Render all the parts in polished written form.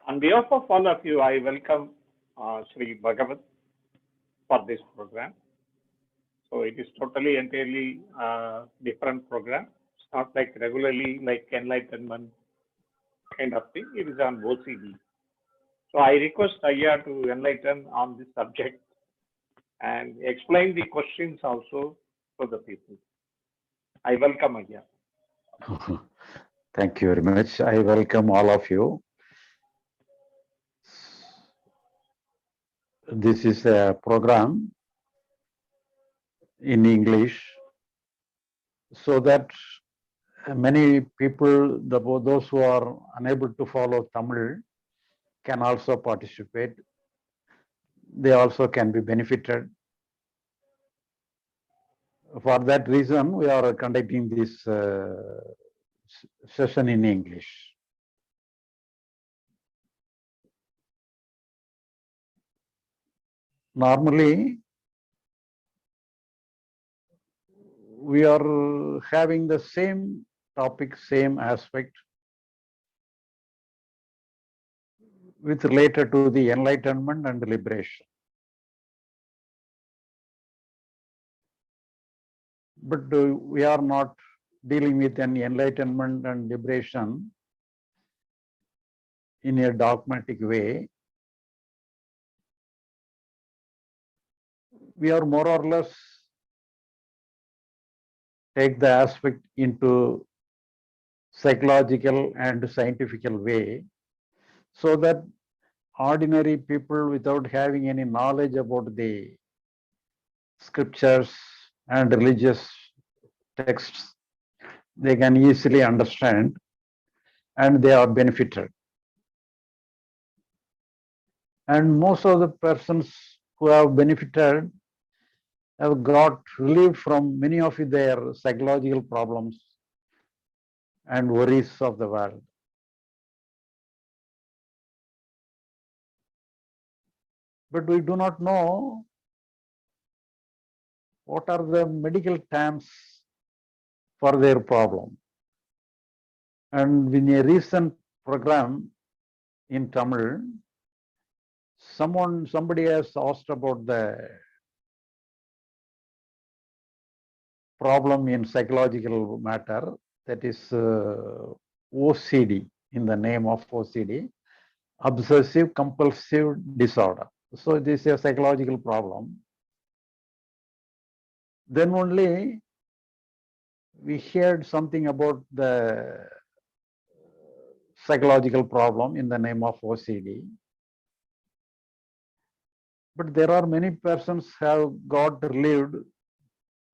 On behalf of all of you, I welcome Sri Bhagavat for this program. So it is totally entirely different program. It's not like regularly like enlightenment kind of thing. It is on OCD. So I request Aya to enlighten on this subject and explain the questions also to the people. I welcome Aya. Thank you very much. I welcome all of you. This is a program in English so that many people, those who are unable to follow Tamil, can also participate. They also can be benefited. For that reason, we are conducting this session in English. Normally, we are having the same topic, same aspect, with related to the enlightenment and liberation. But we are not dealing with any enlightenment and liberation in a dogmatic way. We are more or less take the aspect into psychological and scientific way, so that ordinary people, without having any knowledge about the scriptures and religious texts, they can easily understand and they are benefited. And most of the persons who have benefited have got relief from many of their psychological problems and worries of the world. But we do not know what are the medical terms for their problem. And in a recent program in Tamil, somebody has asked about the problem in psychological matter, that is OCD, in the name of OCD, obsessive compulsive disorder. So this is a psychological problem. Then only we heard something about the psychological problem in the name of OCD. But there are many persons have got relieved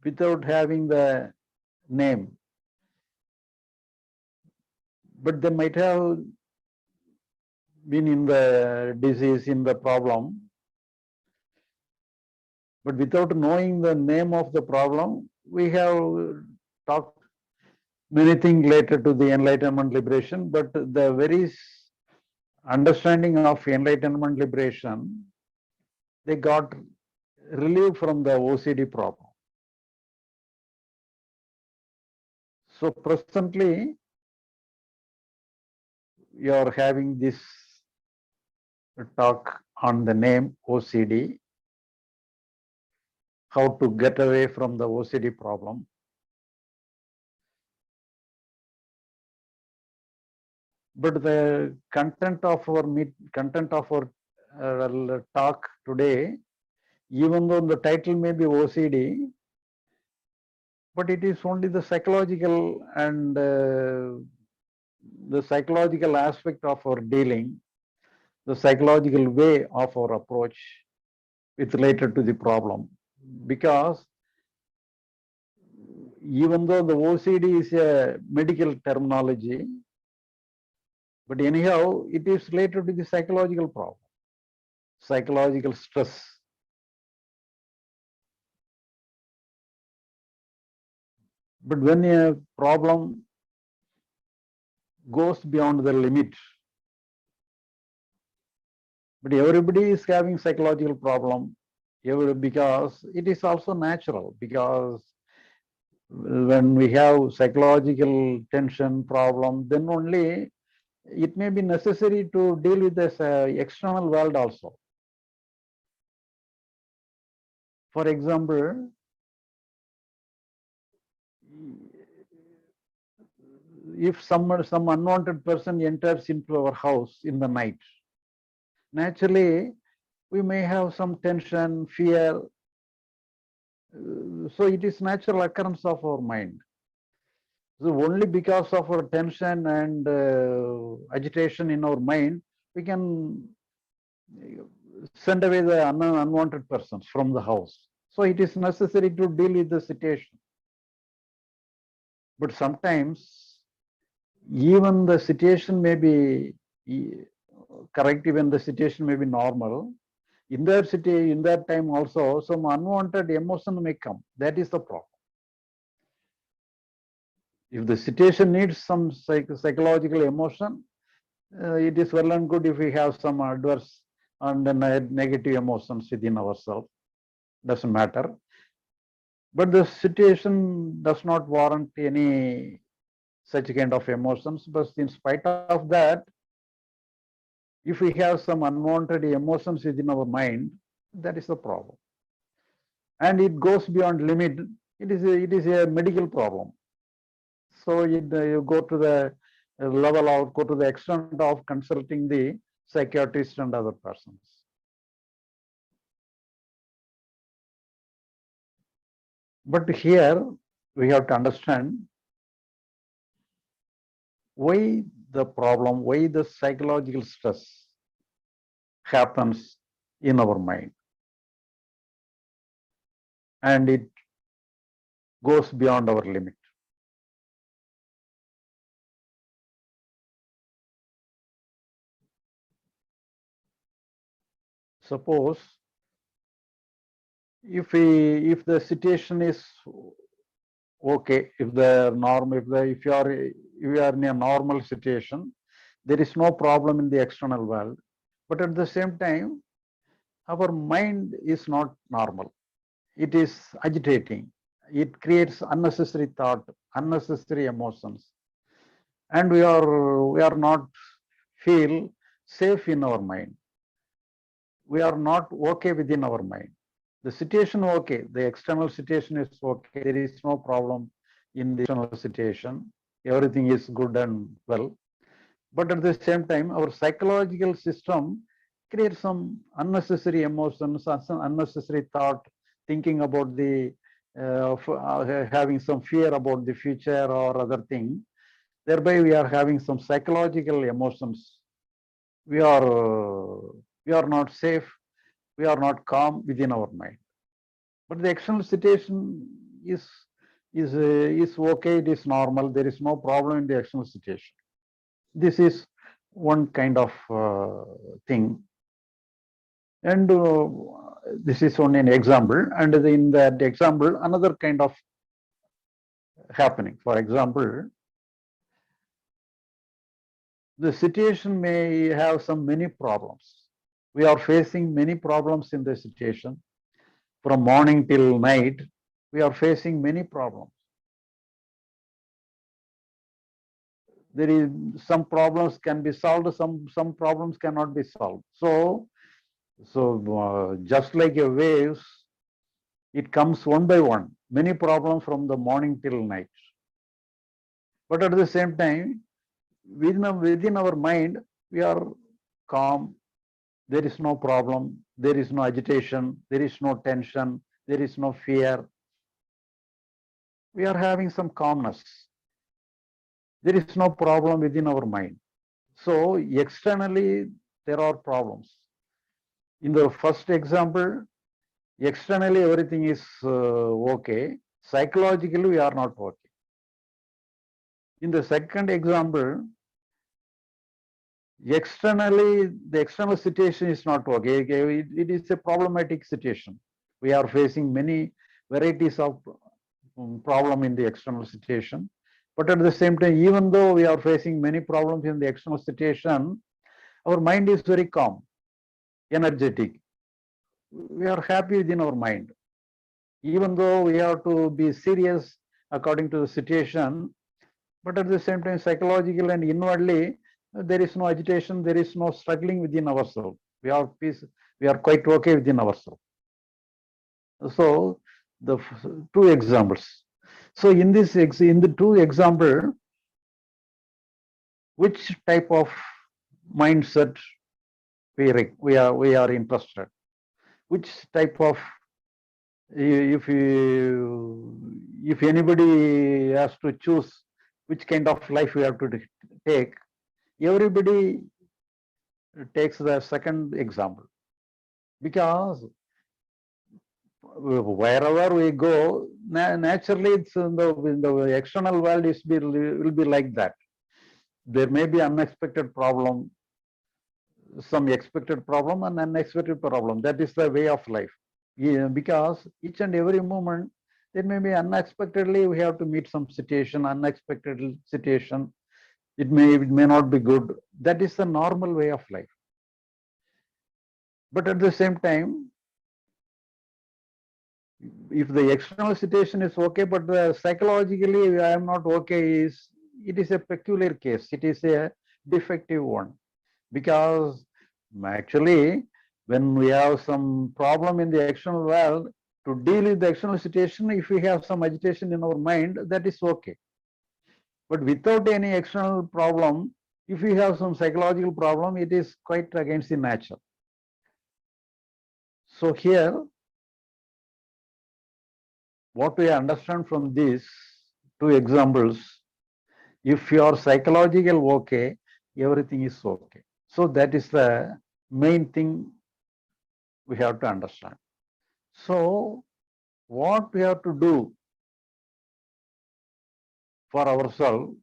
without having the name. But they might have been in the disease, in the problem. But without knowing the name of the problem, we have talked many things related to the enlightenment liberation, but the very understanding of enlightenment liberation, they got relief from the OCD problem. So presently, we are having this talk on the name OCD, how to get away from the OCD problem. But the content of our talk today, even though the title may be OCD, but it is only the psychological and the psychological aspect of our dealing, the psychological way of our approach with related to the problem. Because even though the OCD is a medical terminology, but anyhow, it is related to the psychological problem, psychological stress. But when a problem goes beyond the limit, but everybody is having psychological problem, because it is also natural, because when we have psychological tension problem, then only it may be necessary to deal with this external world also. For example, if some unwanted person enters into our house in the night, naturally we may have some tension, fear. So it is natural occurrence of our mind. So only because of our tension and agitation in our mind, we can send away the unwanted persons from the house. So it is necessary to deal with the situation. But sometimes even the situation may be correct, even the situation may be normal. In that time also, some unwanted emotion may come. That is the problem. If the situation needs some psychological emotion, it is well and good if we have some adverse and negative emotions within ourselves. Doesn't matter. But the situation does not warrant any such kind of emotions. But in spite of that, if we have some unwanted emotions within our mind, that is the problem. And it goes beyond limit. It is a medical problem. So you go to the level of, go to the extent of consulting the psychiatrist and other persons. But here we have to understand why the problem, why the psychological stress happens in our mind. And it goes beyond our limit. Suppose if the situation is okay, if you are in a normal situation, there is no problem in the external world. But at the same time, our mind is not normal. It is agitating. It creates unnecessary thought, unnecessary emotions, and we are not feel safe in our mind. We are not okay within our mind. The situation okay, the external situation is okay. There is no problem in the external situation. Everything is good and well. But at the same time, our psychological system creates some unnecessary emotions, some unnecessary thought, thinking about the having some fear about the future or other thing. Thereby, we are having some psychological emotions. We are not safe. We are not calm within our mind. But the external situation is okay. It is normal. There is no problem in the external situation. This is one kind of thing, and this is only an example. And in that example, another kind of happening. For example, the situation may have many problems. We are facing many problems in the situation. From morning till night, we are facing many problems. There is some problems can be solved, some problems cannot be solved. So just like a waves, it comes one by one, many problems from the morning till night. But at the same time, within our mind, we are calm. There is no problem. There is no agitation. There is no tension. There is no fear. We are having some calmness. There is no problem within our mind. So externally, there are problems. In the first example, externally everything is okay. Psychologically, we are not okay. In the second example, externally, the external situation is not okay. It is a problematic situation. We are facing many varieties of problem in the external situation. But at the same time, even though we are facing many problems in the external situation, our mind is very calm, energetic. We are happy within our mind. Even though we have to be serious according to the situation, but at the same time, psychologically and inwardly, there is no agitation, there is no struggling within ourselves. We are peace, we are quite okay within ourselves. So the two examples. So in the two example, which type of mindset we are interested? Which type of, if anybody has to choose which kind of life we have to take, everybody takes the second example, because wherever we go, naturally it's in the external world will be like that. There may be unexpected problem, some expected problem and unexpected problem. That is the way of life. Yeah, because each and every moment there may be unexpectedly we have to meet some situation, unexpected situation. It may not be good. That is the normal way of life. But at the same time, if the external situation is okay, but psychologically I am not okay, it is a peculiar case. It is a defective one, because actually when we have some problem in the external world, to deal with the external situation, if we have some agitation in our mind, that is okay. But without any external problem, if we have some psychological problem, it is quite against the nature. So here, what we understand from these two examples, if you are psychological okay, everything is okay. So that is the main thing we have to understand. So what we have to do for ourselves,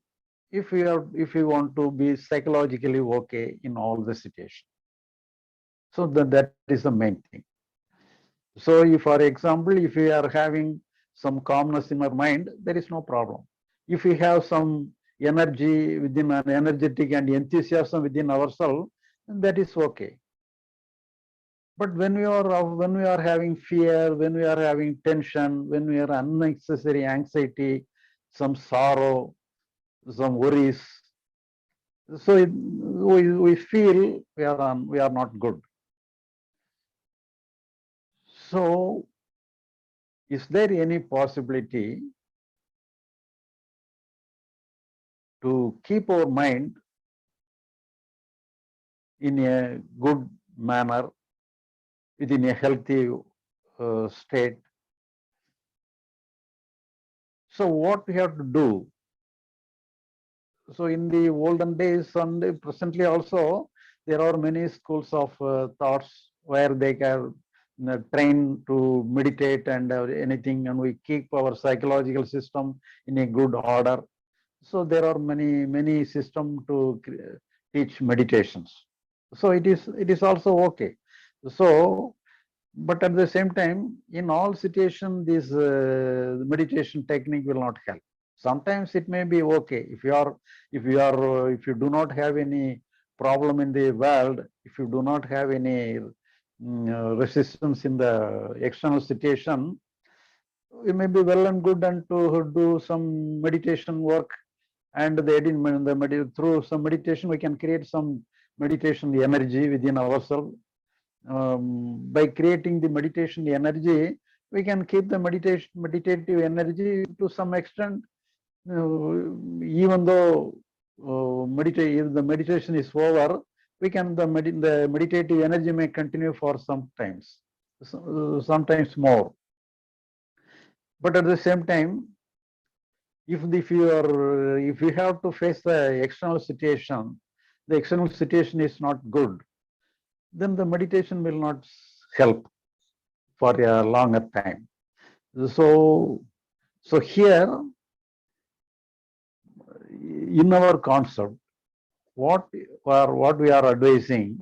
if we want to be psychologically okay in all the situations. So that is the main thing. So if, for example, if we are having some calmness in our mind, there is no problem. If we have some energy within, an energetic and enthusiasm within ourselves, that is okay. But when we are having fear, when we are having tension, when we are unnecessary anxiety, some sorrow, some worries, so we feel we are not good. So is there any possibility to keep our mind in a good manner, within a healthy state? So what we have to do? So in the olden days and presently also, there are many schools of thoughts where they can train to meditate and anything, and we keep our psychological system in a good order. So there are many systems to teach meditations. So it is also okay. So, but at the same time, in all situations, this meditation technique will not help. Sometimes it may be okay if you do not have any problem in the world, if you do not have any resistance in the external situation, it may be well and good and to do some meditation work, and through some meditation we can create some meditation energy within ourselves. By creating the meditation energy, we can keep the meditative energy to some extent, even though if the meditation is over, we can the meditative energy may continue for sometimes more. But at the same time, if you have to face the external situation, the external situation is not good, then the meditation will not help for a longer time. So here, in our concept, what we are advising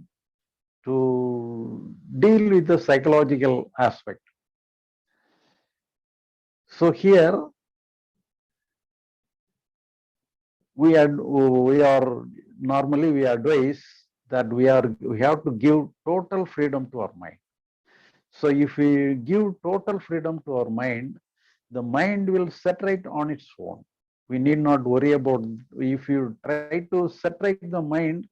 to deal with the psychological aspect. So here we normally we advise that we have to give total freedom to our mind. So if we give total freedom to our mind, the mind will set right on its own. We need not worry about, if you try to separate the mind,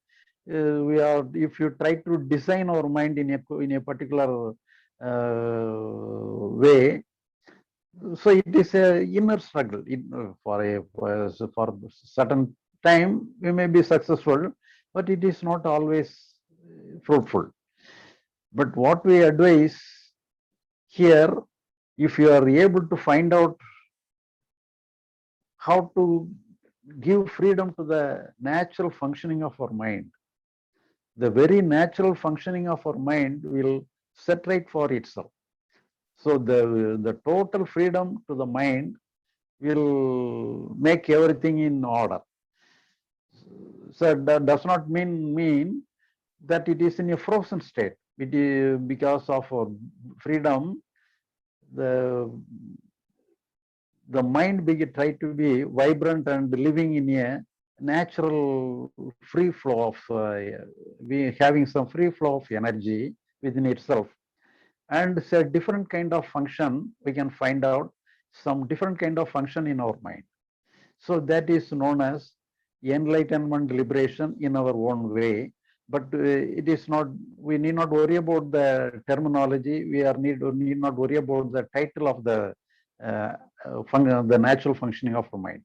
if you try to design our mind in a particular way, so it is a inner struggle. For certain time we may be successful, but it is not always fruitful. But what we advise here, if you are able to find out how to give freedom to the natural functioning of our mind, the very natural functioning of our mind will set right for itself. So the total freedom to the mind will make everything in order. So that does not mean that it is in a frozen state. It is because of freedom, the mind try to be vibrant and living in a natural free flow of having some free flow of energy within itself. And it's a different kind of function. We can find out some different kind of function in our mind. So that is known as enlightenment, liberation in our own way. But it is not, we need not worry about the terminology. We need not worry about the title of the the natural functioning of the mind.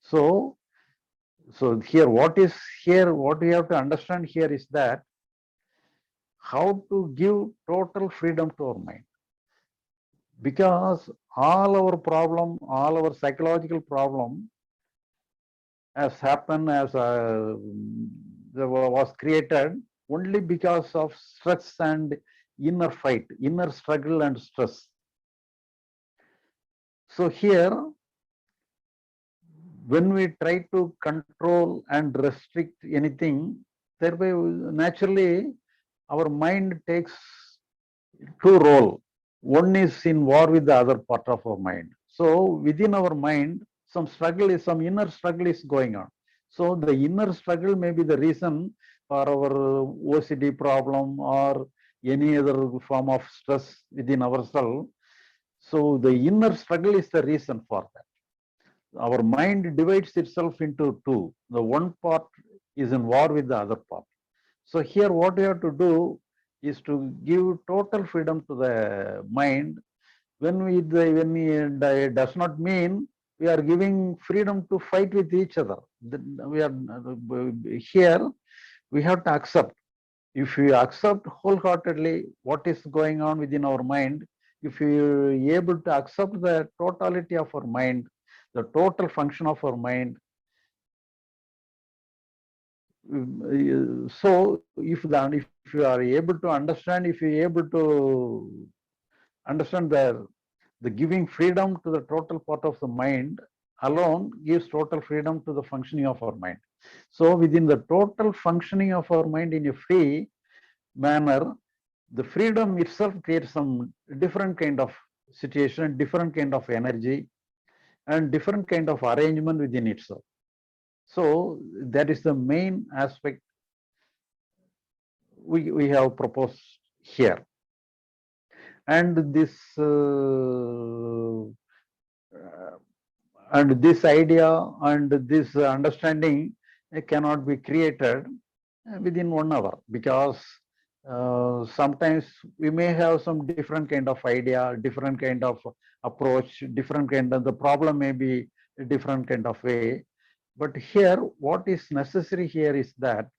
So here, what we have to understand here is that how to give total freedom to our mind. Because all our problem, all our psychological problem has happened, was created only because of stress and inner fight, inner struggle and stress. So here, when we try to control and restrict anything, thereby naturally our mind takes two roles. One is in war with the other part of our mind. So within our mind, some inner struggle is going on. So the inner struggle may be the reason for our OCD problem or any other form of stress within ourselves. So the inner struggle is the reason for that. Our mind divides itself into two. The one part is in war with the other part. So here what we have to do is to give total freedom to the mind. It does not mean we are giving freedom to fight with each other. We are here, we have to accept. If we accept wholeheartedly what is going on within our mind, if we are able to accept the totality of our mind, the total function of our mind, so if you are able to understand, if you are able to understand the giving freedom to the total part of the mind alone gives total freedom to the functioning of our mind. So within the total functioning of our mind in a free manner, the freedom itself creates some different kind of situation, different kind of energy, and different kind of arrangement within itself. So that is the main aspect we have proposed here. And this idea and this understanding cannot be created within 1 hour, because sometimes we may have some different kind of idea, different kind of approach, different kind of, the problem may be a different kind of way. But here, what is necessary here is that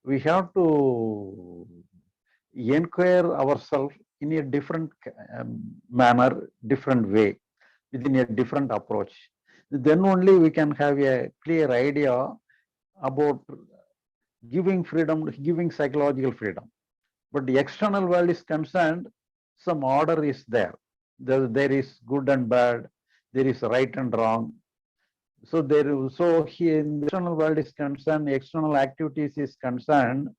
we have to inquire ourselves in a different manner, different way, within a different approach. Then only we can have a clear idea about giving freedom, giving psychological freedom. But the external world is concerned, some order is there. There is good and bad, there is right and wrong. So here in the external world is concerned, external activities is concerned,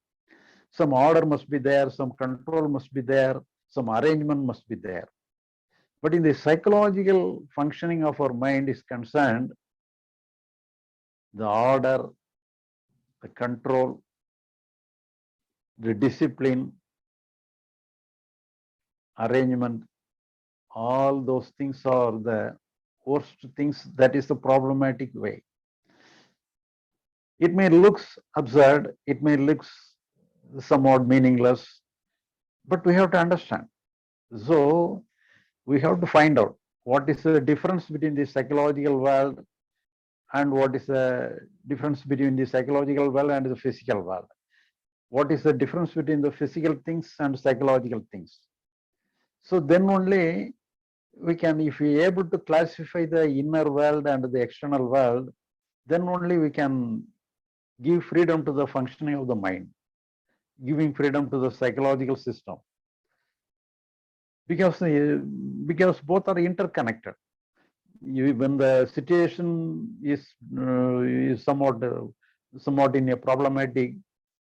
some order must be there, some control must be there, some arrangement must be there. But in the psychological functioning of our mind is concerned, the order, the control, the discipline, arrangement, all those things are the worst things, that is the problematic way. It may look absurd, it may look somewhat meaningless, but we have to understand. So we have to find out what is the difference between the psychological world and what is the difference between the psychological world and the physical world. What is the difference between the physical things and psychological things? So then only we can, if we are able to classify the inner world and the external world, then only we can give freedom to the functioning of the mind, giving freedom to the psychological system. Because both are interconnected. When the situation is somewhat in a problematic,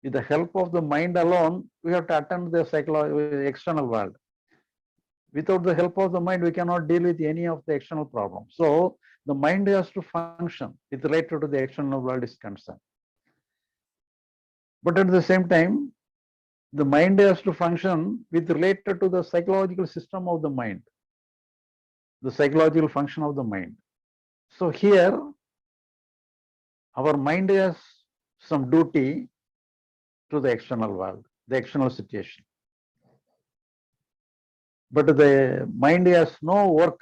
with the help of the mind alone, we have to attend the external world. Without the help of the mind, we cannot deal with any of the external problems. So the mind has to function with related to the external world is concerned. But at the same time, the mind has to function with related to the psychological system of the mind, the psychological function of the mind. So here, our mind has some duty to the external world, the external situation. But the mind has no work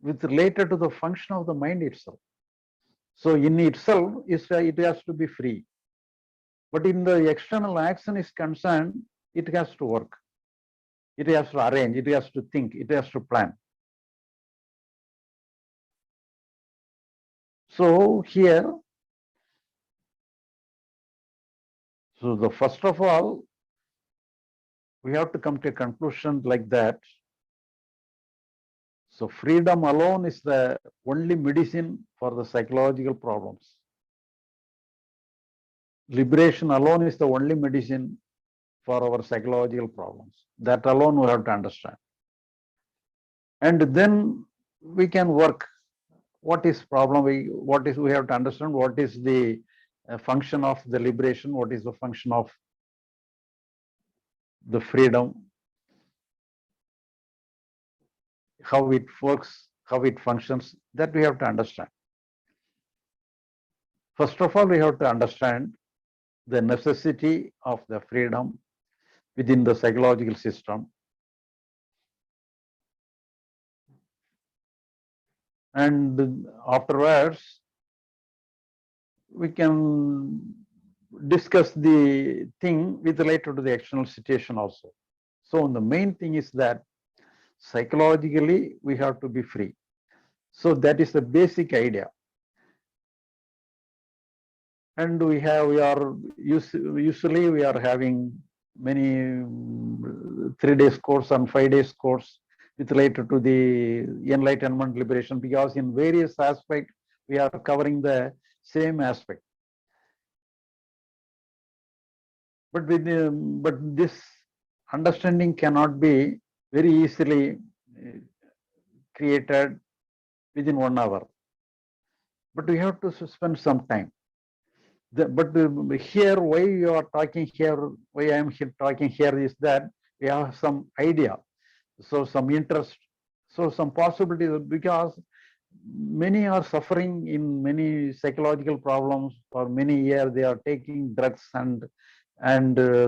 with related to the function of the mind itself. So in itself, it has to be free. But in the external action is concerned, it has to work. It has to arrange, it has to think, it has to plan. So here, so the first of all, we have to come to a conclusion like that. So freedom alone is the only medicine for the psychological problems. Liberation alone is the only medicine for our psychological problems. That alone we have to understand. And then we can work. What is problem? We have to understand what is the function of the liberation, what is the function of the freedom, how it works, how it functions, that we have to understand. First of all, we have to understand the necessity of the freedom within the psychological system. And afterwards, we can discuss the thing with related to the external situation also. So the main thing is that psychologically we have to be free. So that is the basic idea. And we are usually we are having many 3 days course and 5 days course with related to the enlightenment liberation, because in various aspects we are covering the same aspect. But this understanding cannot be very easily created within 1 hour. But we have to spend some time. But here, why you are talking here, why I am here talking here is that we have some idea, so some interest, so some possibilities, because many are suffering in many psychological problems for many years. They are taking drugs and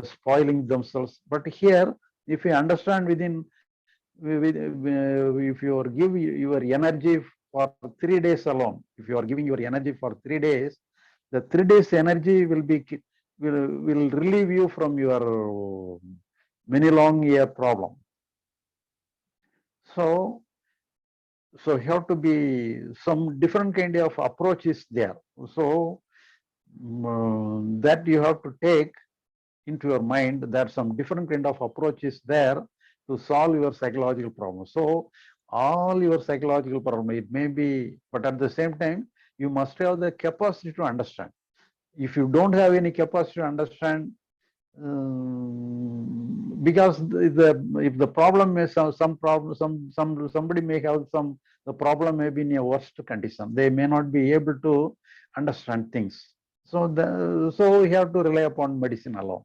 spoiling themselves. But here, if you understand if you give your energy for 3 days alone, if you are giving your energy for 3 days, the 3 days energy will relieve you from your many long year problem. So you have to be some different kind of approach is there. So that you have to take into your mind that some different kind of approach is there to solve your psychological problem. So all your psychological problem, it may be, but at the same time, you must have the capacity to understand. If you don't have any capacity to understand, because if the problem is somebody may have the problem may be in a worst condition, they may not be able to understand things. So we have to rely upon medicine alone.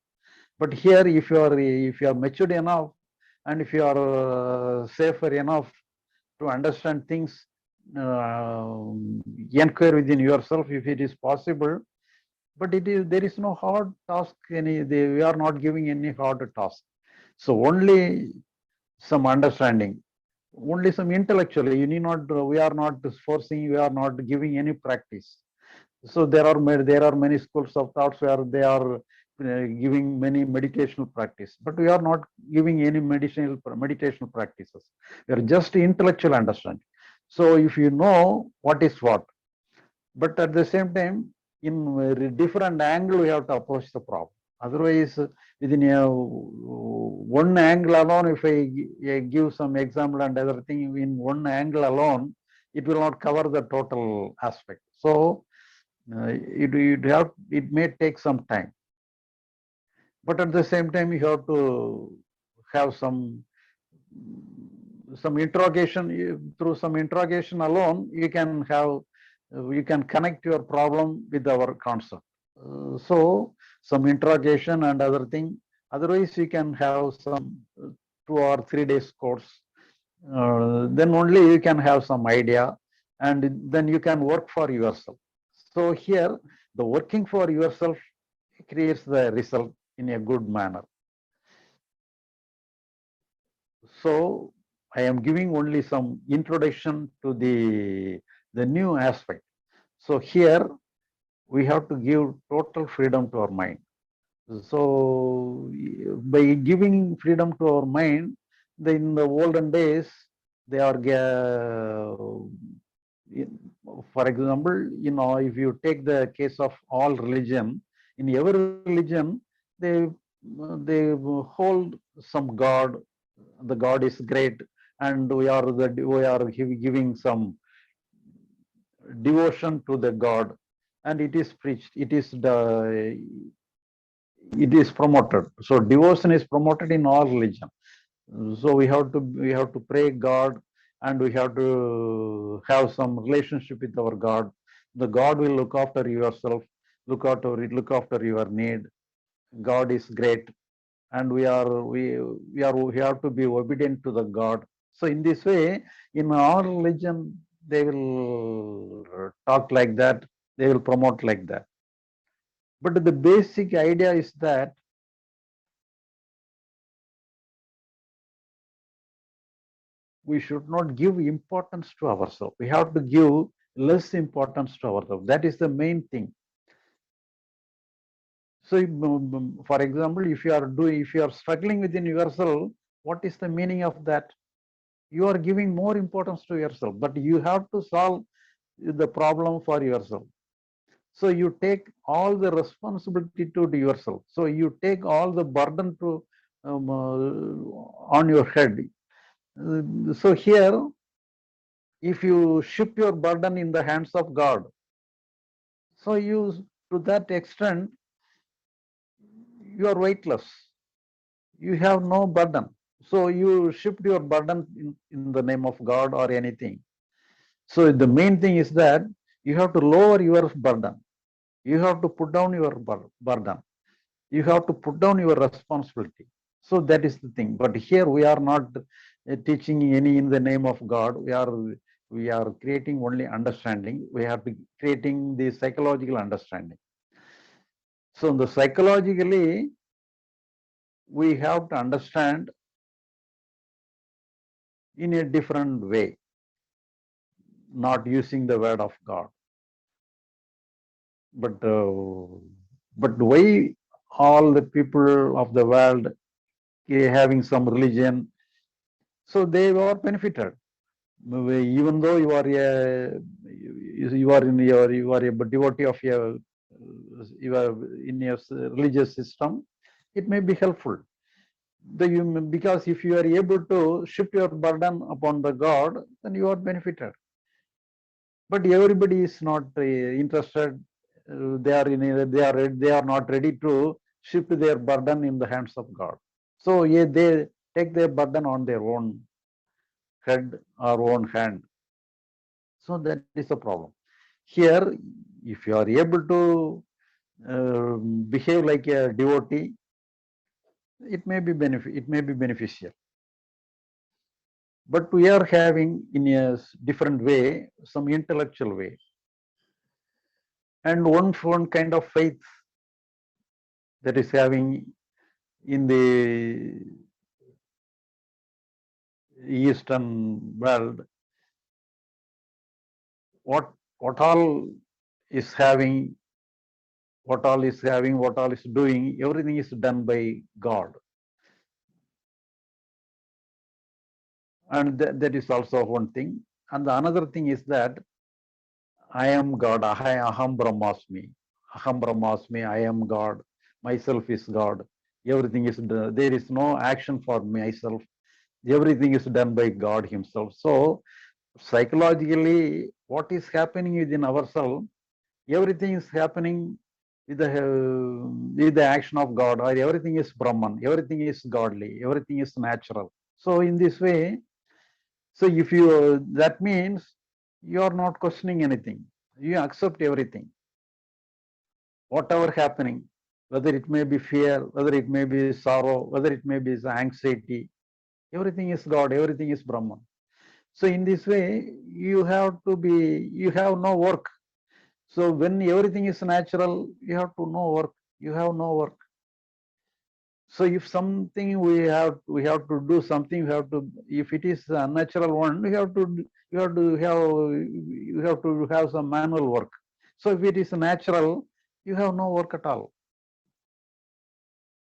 But here, if you are matured enough and if you are safer enough to understand things, inquire within yourself if it is possible. But there is no hard task. We are not giving any hard task. So only some understanding, only some intellectually. You need not. We are not forcing. We are not giving any practice. So there are many schools of thoughts where they are giving many meditational practice, but we are not giving any meditational practices. We are just intellectual understanding. So if you know what is what, but at the same time, in a different angle, we have to approach the problem. Otherwise, within one angle alone, if I give some example and other thing in one angle alone, it will not cover the total aspect. So it may take some time, but at the same time you have to have some interrogation. Through some interrogation alone you can connect your problem with our concept. So some interrogation and other thing, otherwise you can have some 2 or 3 days course. Then only you can have some idea, and then you can work for yourself. So here, the working for yourself creates the result in a good manner. So I am giving only some introduction to the new aspect. So here we have to give total freedom to our mind. So by giving freedom to our mind, in the olden days, they are, for example, if you take the case of all religion, in every religion, they hold some God. The God is great, and we are giving some devotion to the God, and it is preached. It is promoted. So devotion is promoted in all religion. So we have to pray God, and we have to have some relationship with our God. The God will look after yourself, look after your need. God is great, and we have to be obedient to the God. So in this way, in our religion, they will talk like that. They will promote like that. But the basic idea is that we should not give importance to ourselves. We have to give less importance to ourselves. That is the main thing. So, for example, if you are struggling within yourself, what is the meaning of that? You are giving more importance to yourself, but you have to solve the problem for yourself. So you take all the responsibility to yourself. So you take all the burden on your head. So here, if you shift your burden in the hands of God, so to that extent, you are weightless. You have no burden. So you shift your burden in the name of God or anything. So the main thing is that you have to lower your burden. You have to put down your burden. You have to put down your responsibility. So that is the thing. But here we are not teaching any in the name of God. We are creating only understanding. We are creating the psychological understanding. So the psychologically, we have to understand in a different way, not using the word of God. But why all the people of the world having some religion, so they were benefited. Even though you are a devotee of you are in your religious system, it may be helpful. Because if you are able to shift your burden upon the God, then you are benefited. But everybody is not interested. They are not ready to shift their burden in the hands of God. So they take their burden on their own head or own hand. So that is the problem. Here, if you are able to behave like a devotee, it may be beneficial. but we are having in a different way, some intellectual way, and one kind of faith that is having in the Eastern world, what all is having, what all is having, what all is doing, everything is done by God. And that is also one thing. And the another thing is that I am God, aham brahmasmi. Aham brahmasmi, I am God, myself is God. Everything is done. There is no action for myself. Everything is done by God himself. So psychologically, what is happening within ourselves, everything is happening with the action of God, or everything is Brahman, everything is godly, everything is natural. So in this way, so if you, that means you are not questioning anything. You accept everything, whatever happening, whether it may be fear, whether it may be sorrow, whether it may be anxiety, everything is God, everything is Brahman. So in this way, you have no work. So when everything is natural, you have to no work. You have no work. So if something we have to do something, we have to, if it is a unnatural one, you have to have some manual work. So if it is natural, you have no work at all.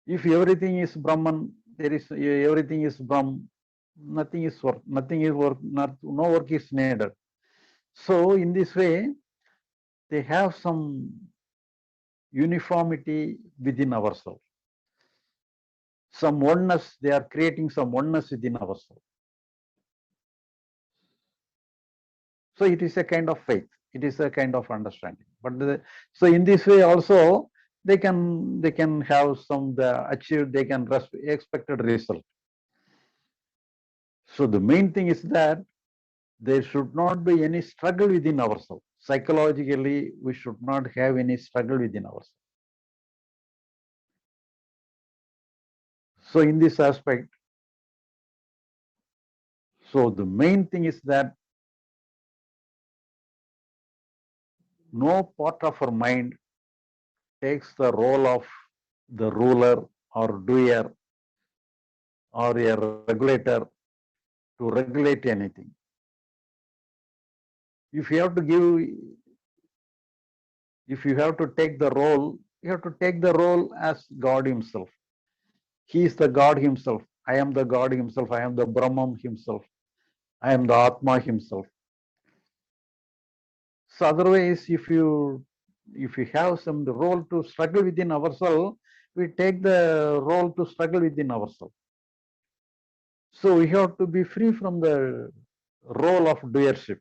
If everything is Brahman, everything is Brahm, nothing is work, no work is needed. So in this way, they have some uniformity within ourselves. Some oneness, they are creating some oneness within ourselves. So it is a kind of faith. It is a kind of understanding. But so in this way also, they can have some achieve, they can expected result. So the main thing is that there should not be any struggle within ourselves. Psychologically, we should not have any struggle within ourselves. So in this aspect, so the main thing is that no part of our mind takes the role of the ruler or doer or a regulator to regulate anything. If you have to give, if you have to take the role, you have to take the role as God himself. He is the God himself. I am the God himself. I am the Brahman himself. I am the Atma himself. So otherwise, if you have some role to struggle within ourselves, we take the role to struggle within ourselves. So we have to be free from the role of doership.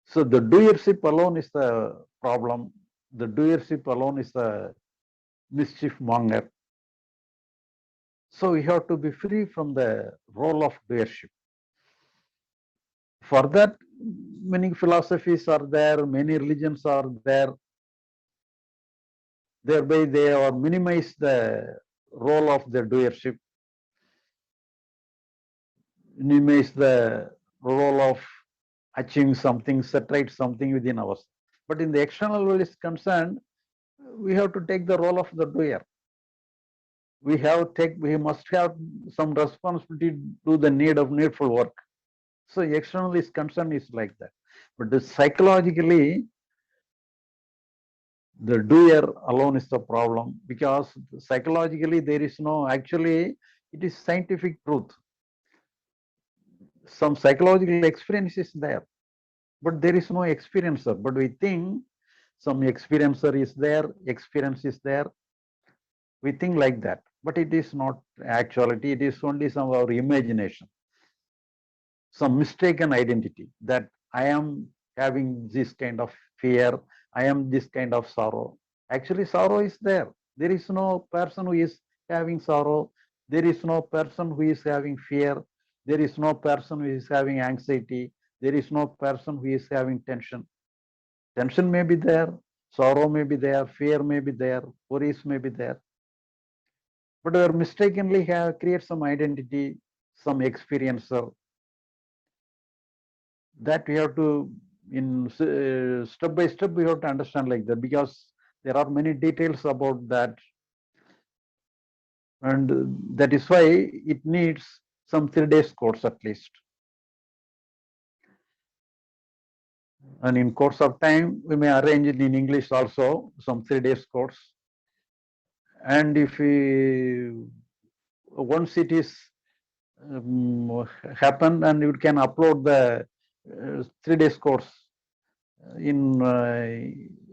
So the doership alone is the problem. The doership alone is the mischief monger. So we have to be free from the role of doership. For that, many philosophies are there, many religions are there. Thereby they are minimize the role of the doership, minimize the role of achieving something, set right something within us. But in the external world is concerned, we have to take the role of the doer. We must have some responsibility to do the needful work. So external is concerned is like that. But psychologically, the doer alone is the problem, because psychologically there is no, actually it is scientific truth. Some psychological experience is there, but there is no experiencer. But we think some experiencer is there, experience is there. We think like that, but it is not actuality. It is only some of our imagination, some mistaken identity that I am having this kind of fear, I am this kind of sorrow. Actually, sorrow is there. There is no person who is having sorrow. There is no person who is having fear. There is no person who is having anxiety. There is no person who is having tension. Tension may be there, sorrow may be there, fear may be there, worries may be there. But we mistakenly create some identity, some experiencer. That we have to, in step by step, we have to understand like that, because there are many details about that. And that is why it needs some 3 days course at least. And in course of time, we may arrange it in English also, some 3 days course. And if we, once it is happened, and you can upload the 3 days course in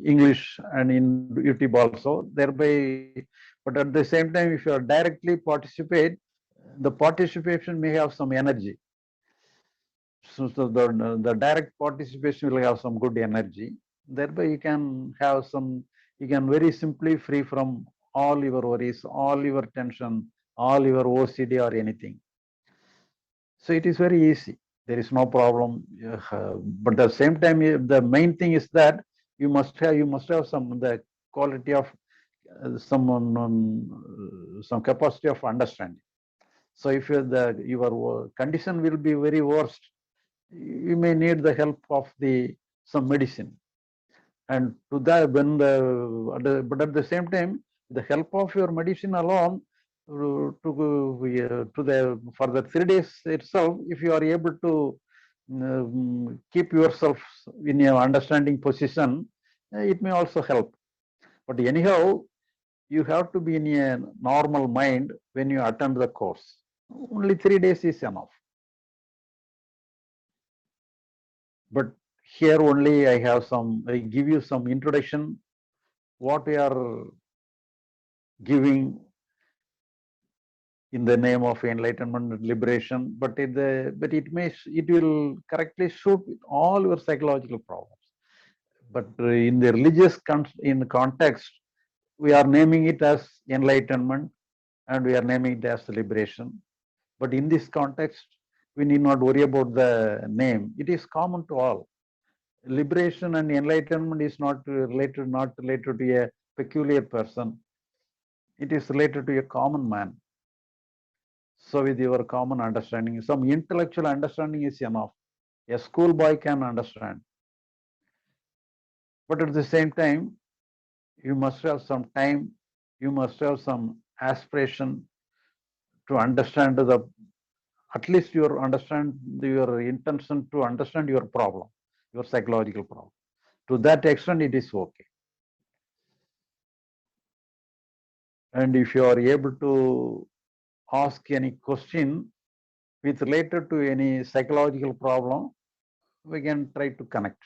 English and in YouTube also, thereby. But at the same time, if you are directly participate, the participation may have some energy. So the direct participation will have some good energy. Thereby you can have some, you can very simply free from all your worries, all your tension, all your OCD or anything. So it is very easy. There is no problem. But at the same time, the main thing is that you must have some the quality of some capacity of understanding. So if your condition will be very worst, you may need the help of some medicine. And to that, but at the same time, the help of your medicine alone for the 3 days itself, if you are able to keep yourself in your understanding position, it may also help. But anyhow, you have to be in a normal mind when you attend the course. Only 3 days is enough. But here only I give you some introduction, what we are giving in the name of enlightenment and liberation, but it will correctly suit all your psychological problems. But in the religious context, we are naming it as enlightenment and we are naming it as liberation. But in this context, we need not worry about the name. It is common to all. Liberation and enlightenment is not related to a peculiar person. It is related to a common man. So with your common understanding, some intellectual understanding is enough. A schoolboy can understand. But at the same time, you must have some time, you must have some aspiration to understand at least your intention to understand your problem, your psychological problem. To that extent, it is okay. And if you are able to ask any question with related to any psychological problem, we can try to connect.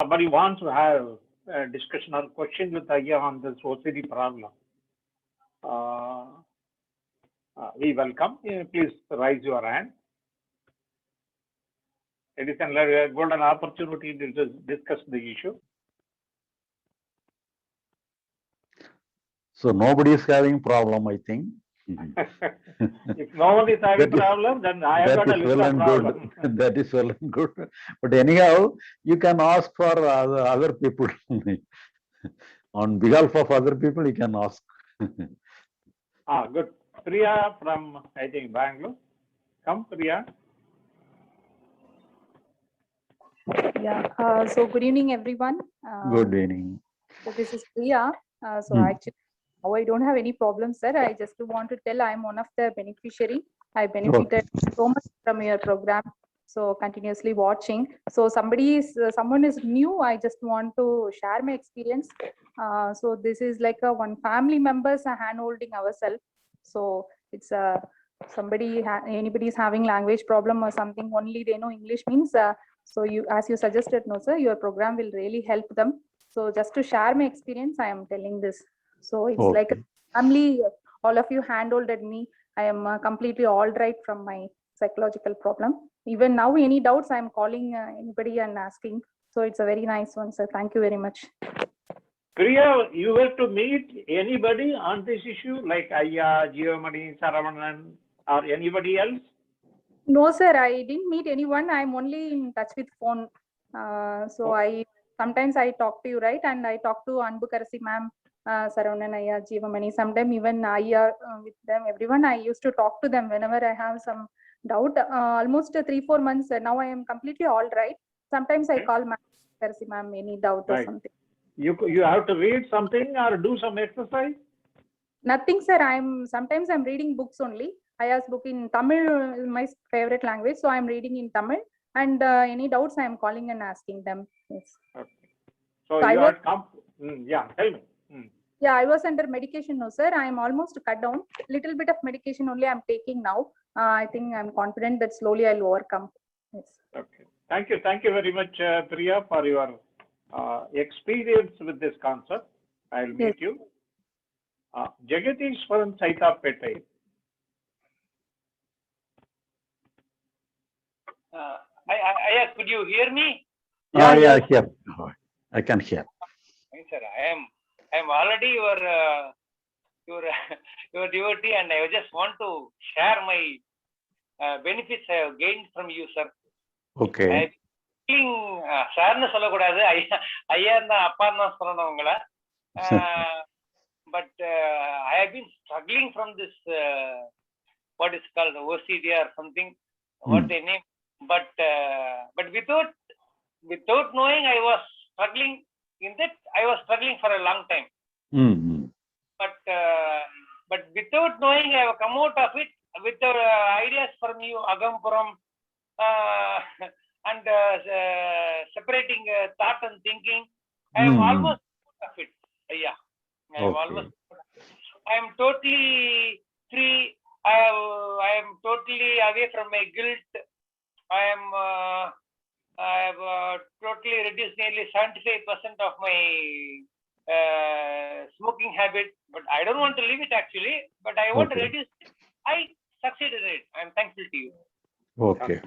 Somebody wants to have a discussion or question with Ayya on this OCD problem. We welcome. Please raise your hand. It is a golden opportunity to discuss the issue. So nobody is having problem, I think. If no one is having problem, then I have got a list of problem. That is well and good. But anyhow, you can ask for other people. On behalf of other people, you can ask. Good. Priya from, I think, Bangalore. Come, Priya. Yeah. So good evening, everyone. Good evening. So this is Priya. Actually, I don't have any problems, sir. I just want to tell I'm one of the beneficiary. I benefited so much from your program. So continuously watching. So someone is new. I just want to share my experience. So this is like one family members are hand holding ourselves. So it's anybody is having language problem or something. Only they know English means. So you, as you suggested, no sir, your program will really help them. So just to share my experience, I am telling this. So it's like a family, all of you handholded me. I am completely all right from my psychological problem. Even now, any doubts, I am calling anybody and asking. So it's a very nice one, sir. Thank you very much. Priya, you were to meet anybody on this issue like Ayya, Geomani, Saravanan, or anybody else? No, sir, I didn't meet anyone. I'm only in touch with phone. So sometimes I talk to you, right? And I talk to Anbukarasi ma'am, Saravanan Ayya, Jeevamani. Sometimes even Ayya with them, everyone, I used to talk to them whenever I have some doubt. Almost 3-4 months now, I am completely all right. Sometimes I call ma'am, ma'am, any doubt or Right. something. You have to read something or do some exercise? Nothing, sir. Sometimes I'm reading books only. Aya's book in Tamil is my favorite language, so I'm reading in Tamil. And any doubts, I am calling and asking them. Yes. Okay. So I you was, are yeah, tell me. yeah, I was under medication now, sir. I am almost cut down. Little bit of medication only I'm taking now. I think I'm confident that slowly I'll overcome. Yes. Okay. Thank you. Thank you very much, Priya, for your experience with this concept. I'll meet Yes. you. Jagadishwaran Saitapete. Could you hear me? Yeah, here. I can hear. Yes, sir, I am already your your devotee, and I just want to share my benefits I have gained from you, sir. Okay. சார்னு சொல்லக்கூடாது, ஐயா தான் அப்பா தான் சொல்லணும் உங்களை. But I have been struggling from this what is called OCD or something, what they name. But without knowing, I was struggling in that. I was struggling for a long time. But without knowing, I have come out of it with the ideas from you, Agampuram, and separating thought and thinking. I am almost out of it. Yeah, I am almost. I am totally free. I am totally away from my guilt. I have totally reduced nearly 75% of my smoking habit, but I don't want to leave it actually, but I want to reduce it. I succeeded in it. I am thankful to you. Okay.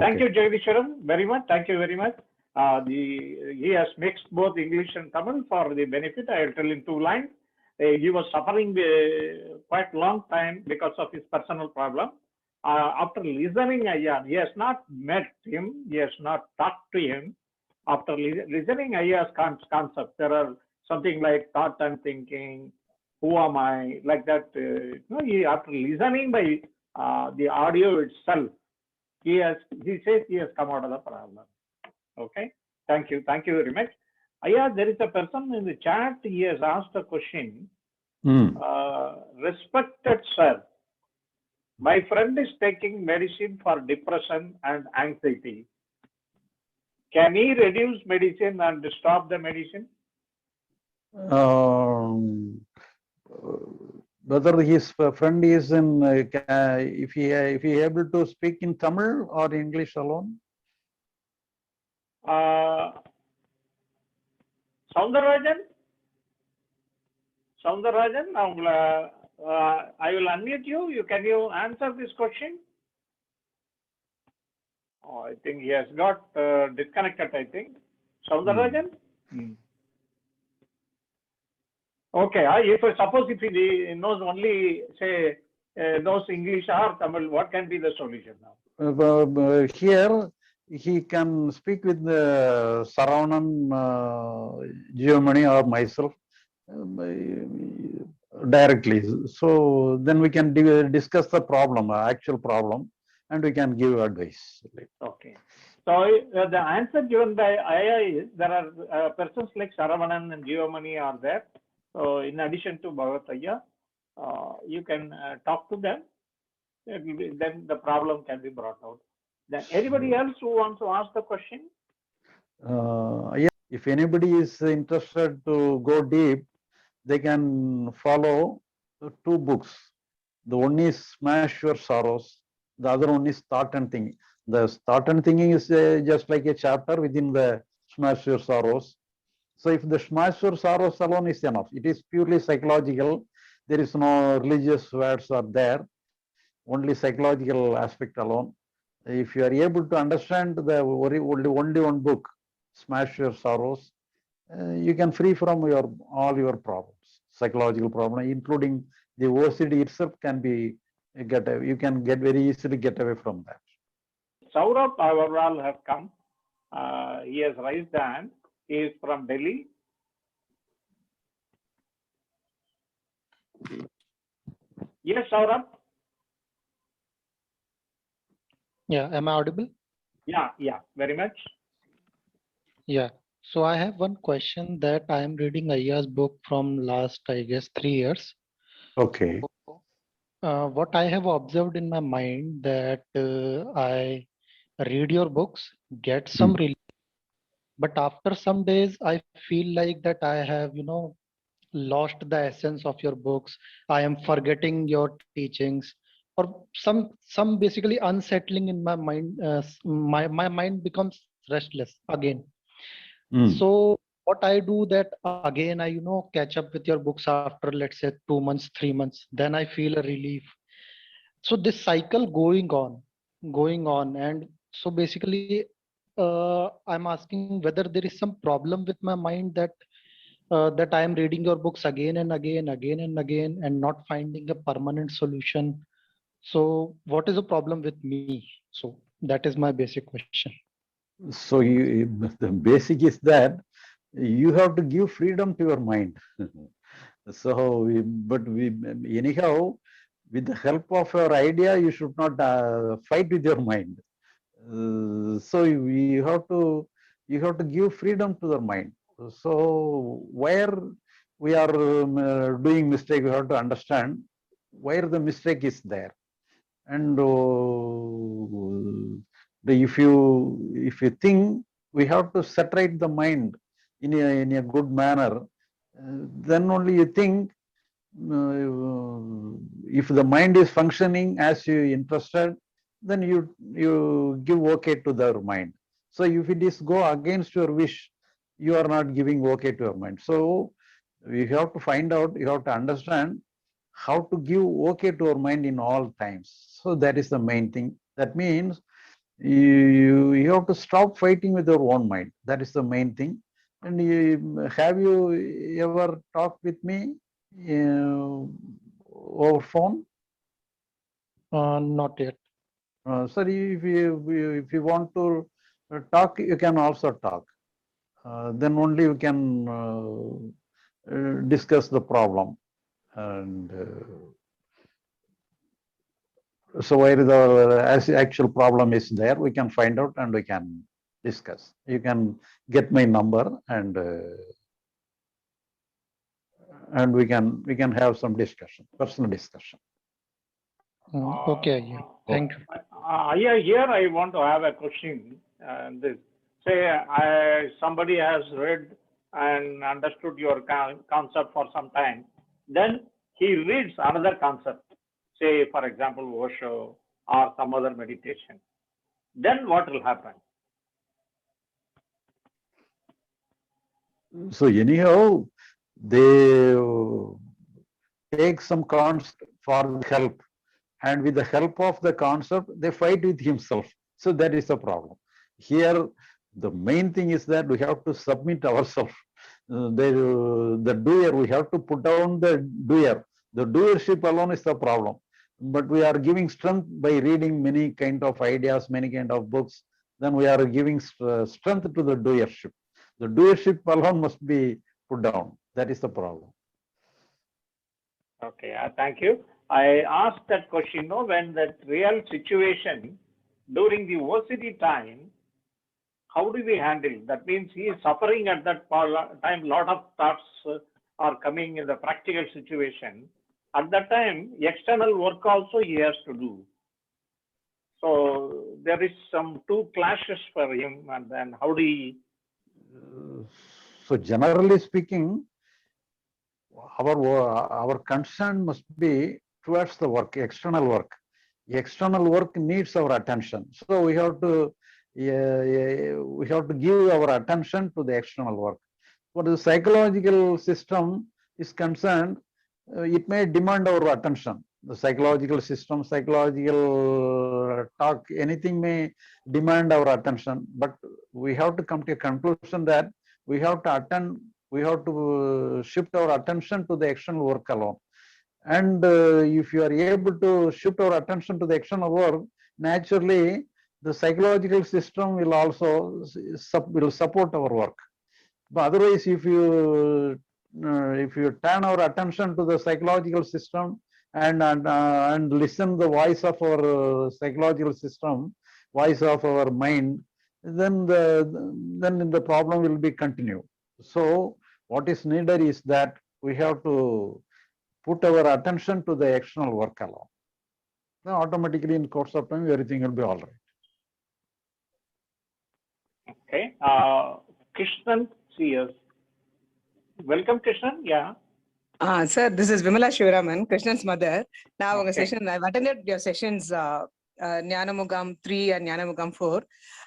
Thank you, Jagadishwaran, very much. Thank you very much. He has mixed both English and Tamil for the benefit. I will tell in 2 lines. He was suffering quite long time because of his personal problem. After listening, he has not met him, he has not talked to him. After listening Aya's concept, there are something like thought and thinking, who am I, like that. After listening by the audio itself, he says he has come out of the problem. Okay, thank you very much. Aya, there is a person in the chat, he has asked a question. Respected sir, my friend is taking medicine for depression and anxiety. Can he reduce medicine and stop the medicine? Whether his friend is in, if he able to speak in Tamil or English alone? Soundarajan, I will unmute you. Can you answer this question? Oh, I think he has got disconnected, I think. Soundarajan? Okay, suppose if he knows only, say, knows English or Tamil, what can be the solution now? Here, he can speak with Saravanan, Jeevamani or myself directly. So then we can discuss the problem, actual problem, and we can give advice. Okay. So the answer given by Aya is there are persons like Saravanan and Jeevamani are there. So in addition to Bhagat Ayya, you can talk to them. Then the problem can be brought out. Then anybody else who wants to ask the question? If anybody is interested to go deep, they can follow 2 books. The one is Smash Your Sorrows. The other one is Thought and Thinking. The Thought and Thinking is just like a chapter within the Smash Your Sorrows. So if the Smash Your Sorrows alone is enough, it is purely psychological. There is no religious words are there, only psychological aspect alone. If you are able to understand the only one book, Smash Your Sorrows, you can free from all your problems, psychological problem, including the OCD itself can be you can very easily get away from that. Saurabh Agarwal have come. He has raised the hand. He is from Delhi. Yes, Saurabh? Yeah, am I audible? Yeah, very much. Yeah. So I have one question that I am reading Ayya's book from last, I guess, 3 years. Okay. What I have observed in my mind that I read your books, get some relief, but after some days I feel like that I have, lost the essence of your books. I am forgetting your teachings, or some basically unsettling in my mind. My mind becomes restless again. So what I do that again, I catch up with your books after, let's say, 2 months, 3 months. Then I feel a relief. So this cycle going on, and so basically, I'm asking whether there is some problem with my mind that I am reading your books again and again, again and again, and not finding a permanent solution. So what is the problem with me? So that is my basic question. So the basic is that you have to give freedom to your mind. So, anyhow, with the help of your idea, you should not fight with your mind. So you have to give freedom to the mind. So where we are doing mistake, we have to understand where the mistake is there. And if you think, we have to separate the mind in a good manner, then only you think, if the mind is functioning as you interested, then you give okay to the mind. So if it is go against your wish, you are not giving okay to your mind. So you have to find out, you have to understand how to give okay to your mind in all times. So that is the main thing. That means you have to stop fighting with your own mind. That is the main thing. And have you ever talked with me over phone? Not yet. Sir, if you want to talk, you can also talk. Then only you can discuss the problem. And so where the actual problem is there, we can find out and we can discuss. You can get my number, and we can have some discussion, personal discussion. Okay, yeah. Thank you. Yeah, here I want to have a question. Somebody has read and understood your concept for some time, then he reads another concept, say for example Osho or some other meditation. Then what will happen? So anyhow, they take some concept for help, and with the help of the concept, they fight with himself. So that is the problem. Here, the main thing is that we have to submit ourselves. The doer, we have to put down the doer. The doership alone is the problem. But we are giving strength by reading many kind of ideas, many kind of books. Then we are giving strength to the doership. The doership alone must be put down. That is the problem. Okay, thank you. I asked that question, when that real situation during the OCD time, how do we handle? That means he is suffering at that time. Lot of thoughts are coming in the practical situation. At that time, external work also he has to do. So there is some two clashes for him, and then how do he? So generally speaking, our concern must be towards the work, external work. External work needs our attention. So we have to give our attention to the external work. For the psychological system is concerned, it may demand our attention. The psychological system, psychological talk, anything may demand our attention. But we have to come to a conclusion that we have to shift our attention to the external work alone. And if you are able to shift our attention to the external work, naturally the psychological system will also support our work. But otherwise, if you if you turn our attention to the psychological system and listen the voice of our psychological system, voice of our mind, then the problem will be continued. So what is needed is that we have to put our attention to the external work alone. Then automatically in course of time, everything will be all right. Okay. Krishnan CS. Welcome, Krishnan. Yeah. Sir, this is Vimala Shivaraman, Krishnan's mother. Now, Okay. session, I've attended your sessions, Jnanamugam 3 and Jnanamugam 4.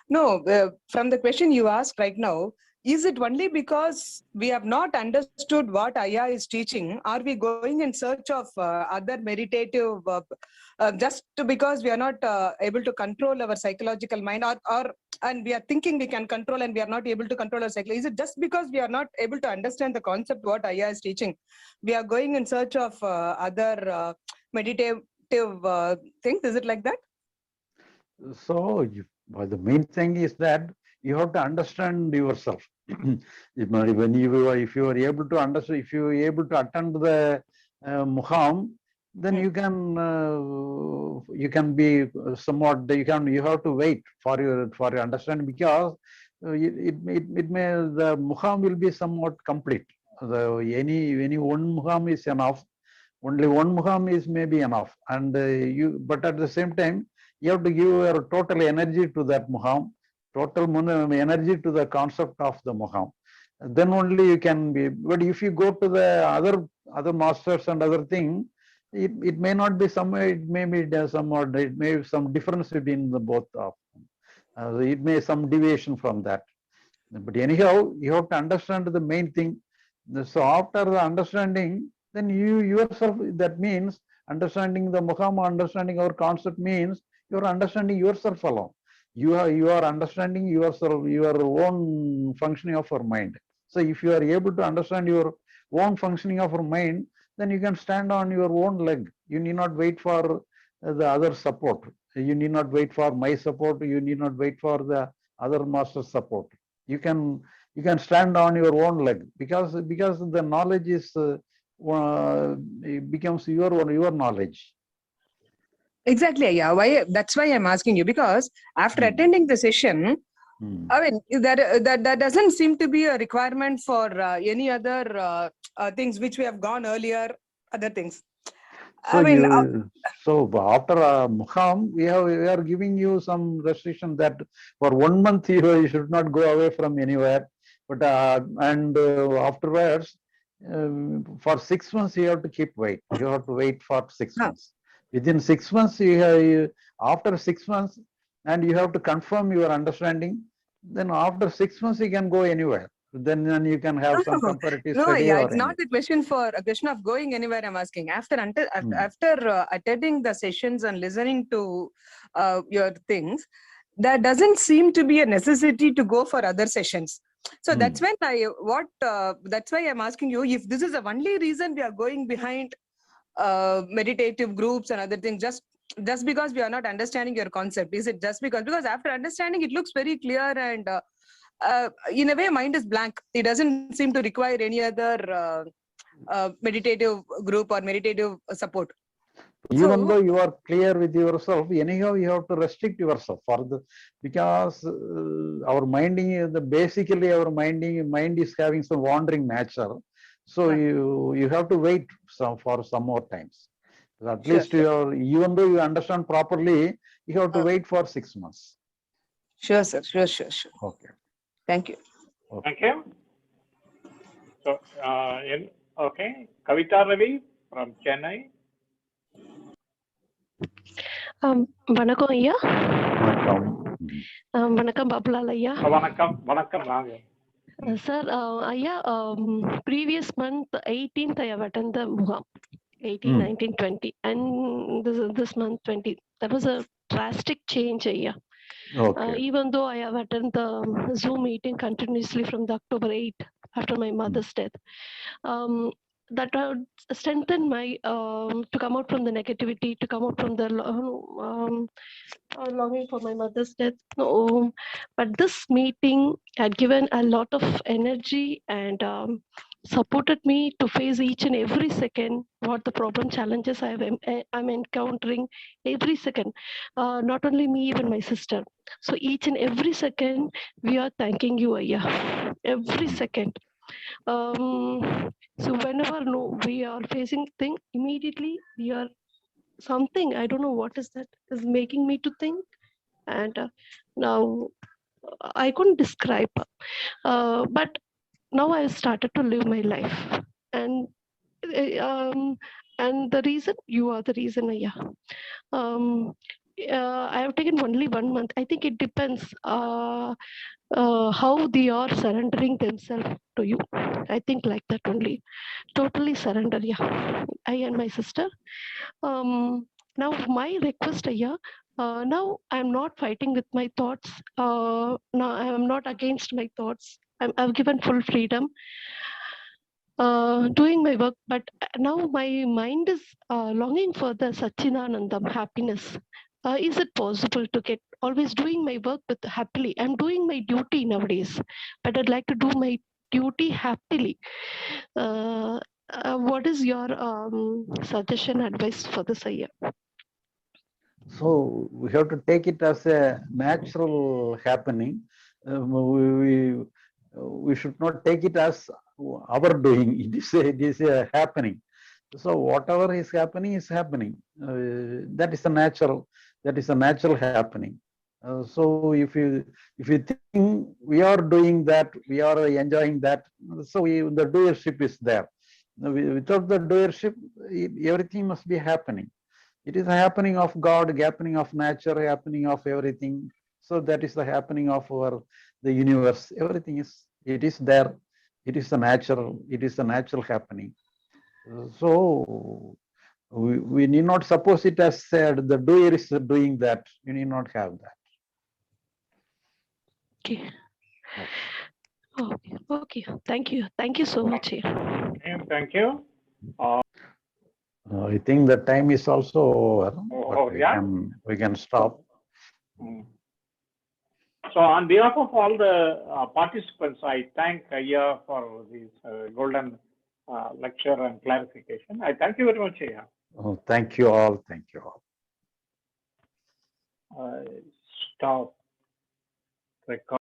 No, from the question you asked right now, is it only because we have not understood what Aya is teaching? Are we going in search of other meditative, just because we are not able to control our psychological mind, and we are thinking we can control and we are not able to control our psychology? Is it just because we are not able to understand the concept what Aya is teaching? We are going in search of other meditative things. Is it like that? So the main thing is that you have to understand yourself. If you are able to understand, if you are able to attend the muham, then you can be somewhat, you have to wait for your understanding, because it may, the muham will be somewhat complete. Any one muham is enough. Only one muham is maybe enough, and but at the same time you have to give your total energy to that muham, total energy to the concept of the muham. Then only you can be. But if you go to the other masters and other thing, it may not be somewhere. It may be somewhat. It may be some difference between the both of them. It may some deviation from that. But anyhow, you have to understand the main thing. So after the understanding, then you yourself, that means understanding the muham, understanding our concept means you are understanding yourself alone. You are understanding yourself, your own functioning of your mind. So if you are able to understand your own functioning of your mind, then you can stand on your own leg. You need not wait for the other support. You need not wait for my support. You need not wait for the other master's support. You can stand on your own leg, because the knowledge is it becomes your knowledge. Exactly. Yeah. Why? That's why I'm asking you, because after attending the session, I mean, that doesn't seem to be a requirement for any other things which we have gone earlier, other things. So I mean, after muham, we are giving you some restriction that for 1 month you should not go away from anywhere. But afterwards, for 6 months you have to keep wait. You have to wait for 6 months. Within 6 months, after 6 months, and you have to confirm your understanding. Then after 6 months, you can go anywhere. Then you can have some comparative study. Yeah, it's not a question of going anywhere. I'm asking after attending the sessions and listening to your things, there doesn't seem to be a necessity to go for other sessions. So that's when that's why I'm asking you if this is the only reason we are going behind meditative groups and other things, just because we are not understanding your concept. Is it just because after understanding it looks very clear, and in a way mind is blank. It doesn't seem to require any other meditative group or meditative support. Even though you are clear with yourself, anyhow you have to restrict yourself because our minding, basically our mind is having some wandering nature. So you have to wait for some more times. At least even though you understand properly, you have to wait for 6 months. Sure, sir. Sure. Okay. Thank you. Okay. Thank you. So, okay, Kavita Ravi from Chennai. வணக்கம் ஐயா. வணக்கம். வணக்கம் பாபுலால் ஐயா. வணக்கம் வாங்க. Sir, ஐயா, previous month 18th I have attended the muham, 18, 19, 20, and this month 20. That was a drastic change, ஐயா. Okay. Even though I have attended the Zoom meeting continuously from the October 8 after my mother's death. That strengthened my to come out from the negativity, to come out from the longing for my mother's death. But this meeting had given a lot of energy and supported me to face each and every second what the problem challenges I'm encountering every second. Not only me, even my sister. So each and every second, we are thanking you, Ayya. Every second. So whenever we are facing thing, immediately we are something, I don't know what is that, is making me to think. And now I couldn't describe, but now I started to live my life. And the reason, you are the reason, yeah. I have taken only 1 month. I think it depends how they are surrendering themselves to you. I think like that only. Totally surrender, yeah. I and my sister. Now my request, yeah. Now I'm not fighting with my thoughts. Now I'm not against my thoughts. I've given full freedom doing my work, but now my mind is longing for the Satchinanandam, happiness. Is it possible to get always doing my work with happily? I'm doing my duty nowadays, but I'd like to do my duty happily. What is your suggestion, advice for this year? So we have to take it as a natural happening. We should not take it as our doing. It is a happening. So whatever is happening is happening. That is a natural happening. So if you think we are doing that, we are enjoying that, so the doership is there. Without the doership, everything must be happening. It is a happening of God, happening of nature, happening of everything. So that is the happening of the universe. Everything it is there. It is a natural happening. So we need not suppose it as said the doer is doing that. You need not have that. Okay. Okay. Thank you so much. Thank you. I think the time is also over. Oh, But yeah. we can stop. So on behalf of all the participants, I thank Ayya for this golden lecture and clarification. I thank you very much, Ayya. Oh, thank you all. Thank you all. Stop record.